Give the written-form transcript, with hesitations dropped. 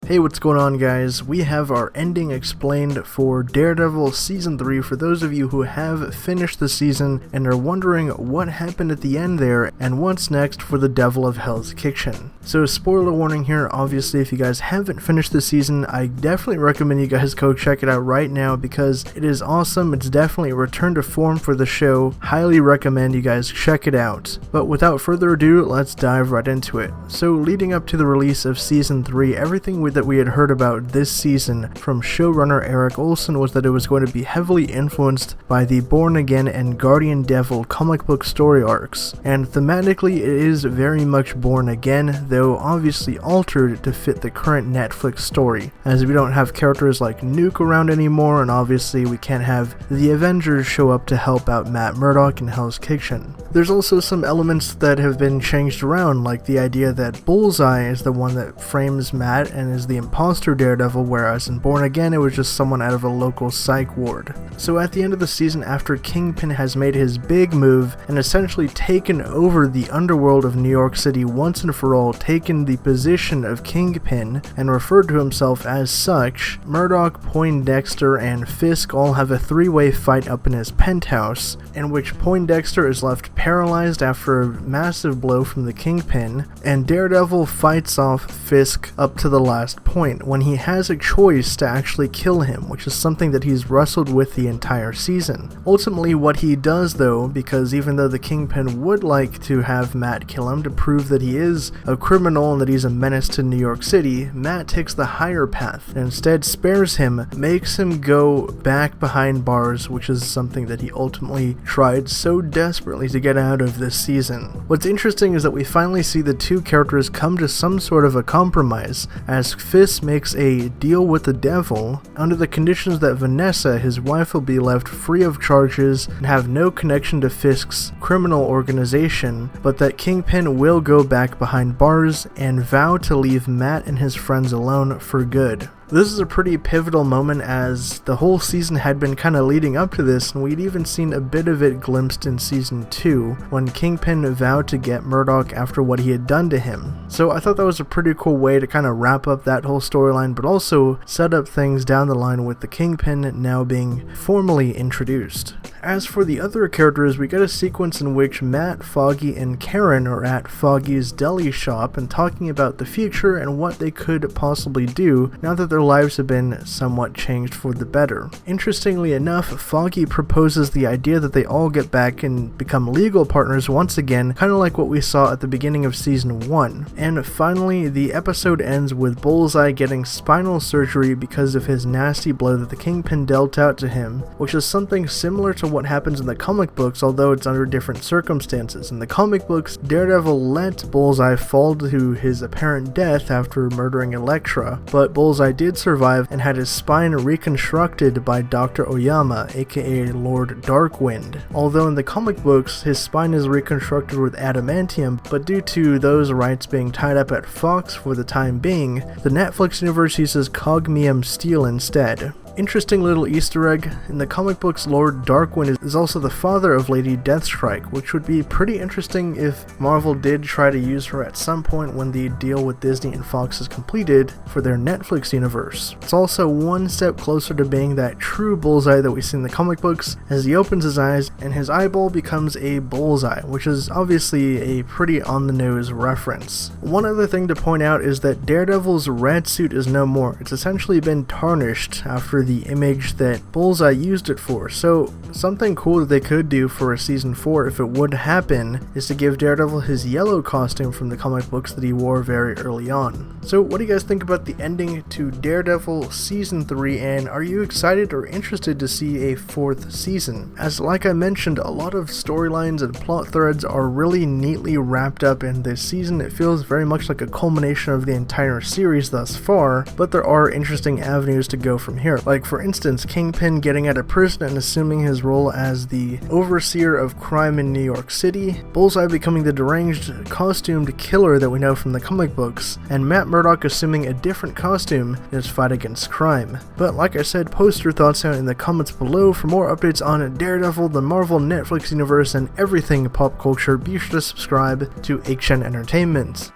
Hey, what's going on, guys? We have our ending explained for Daredevil Season 3 for those of you who have finished the season and are wondering what happened at the end there and what's next for the Devil of Hell's Kitchen. So, spoiler warning here, obviously if you guys haven't finished the season, I definitely recommend you guys go check it out right now because it is awesome. It's definitely a return to form for the show. Highly recommend you guys check it out. But without further ado, let's dive right into it. So, leading up to the release of Season 3, everything that we had heard about this season from showrunner Eric Olson was that it was going to be heavily influenced by the Born Again and Guardian Devil comic book story arcs, and thematically it is very much Born Again, though obviously altered to fit the current Netflix story, as we don't have characters like Nuke around anymore, and obviously we can't have the Avengers show up to help out Matt Murdock in Hell's Kitchen. There's also some elements that have been changed around, like the idea that Bullseye is the one that frames Matt and is the imposter Daredevil, whereas in Born Again it was just someone out of a local psych ward. So at the end of the season, after Kingpin has made his big move and essentially taken over the underworld of New York City once and for all, taken the position of Kingpin and referred to himself as such, Murdock, Poindexter, and Fisk all have a three-way fight up in his penthouse, in which Poindexter is left paralyzed after a massive blow from the Kingpin, and Daredevil fights off Fisk up to the last point when he has a choice to actually kill him, which is something that he's wrestled with the entire season. Ultimately what he does though, because even though the Kingpin would like to have Matt kill him to prove that he is a criminal and that he's a menace to New York City, Matt takes the higher path and instead spares him, makes him go back behind bars, which is something that he ultimately tried so desperately to get out of this season. What's interesting is that we finally see the two characters come to some sort of a compromise, as Fisk makes a deal with the devil under the conditions that Vanessa, his wife, will be left free of charges and have no connection to Fisk's criminal organization, but that Kingpin will go back behind bars and vow to leave Matt and his friends alone for good. This is a pretty pivotal moment, as the whole season had been kind of leading up to this, and we'd even seen a bit of it glimpsed in Season 2, when Kingpin vowed to get Murdock after what he had done to him. So I thought that was a pretty cool way to kind of wrap up that whole storyline, but also set up things down the line with the Kingpin now being formally introduced. As for the other characters, we get a sequence in which Matt, Foggy, and Karen are at Foggy's deli shop and talking about the future and what they could possibly do now that their lives have been somewhat changed for the better. Interestingly enough, Foggy proposes the idea that they all get back and become legal partners once again, kind of like what we saw at the beginning of Season 1. And finally, the episode ends with Bullseye getting spinal surgery because of his nasty blow that the Kingpin dealt out to him, which is something similar to what happens in the comic books, although it's under different circumstances. In the comic books, Daredevil let Bullseye fall to his apparent death after murdering Elektra, but Bullseye did survive and had his spine reconstructed by Dr. Oyama, aka Lord Darkwind. Although in the comic books, his spine is reconstructed with adamantium, but due to those rights being tied up at Fox for the time being, the Netflix universe uses cogmium steel instead. Interesting little Easter egg, in the comic books, Lord Darkwind is also the father of Lady Deathstrike, which would be pretty interesting if Marvel did try to use her at some point when the deal with Disney and Fox is completed for their Netflix universe. It's also one step closer to being that true Bullseye that we see in the comic books, as he opens his eyes and his eyeball becomes a bullseye, which is obviously a pretty on-the-nose reference. One other thing to point out is that Daredevil's red suit is no more. It's essentially been tarnished after the image that Bullseye used it for, so something cool that they could do for a Season 4 if it would happen is to give Daredevil his yellow costume from the comic books that he wore very early on. So what do you guys think about the ending to Daredevil Season 3, and are you excited or interested to see a fourth season? As like I mentioned, a lot of storylines and plot threads are really neatly wrapped up in this season. It feels very much like a culmination of the entire series thus far, but there are interesting avenues to go from here. Like for instance, Kingpin getting out of prison and assuming his role as the overseer of crime in New York City, Bullseye becoming the deranged costumed killer that we know from the comic books, and Matt Murdock assuming a different costume in his fight against crime. But like I said, post your thoughts out in the comments below. For more updates on Daredevil, the Marvel Netflix universe, and everything pop culture, be sure to subscribe to HN Entertainment.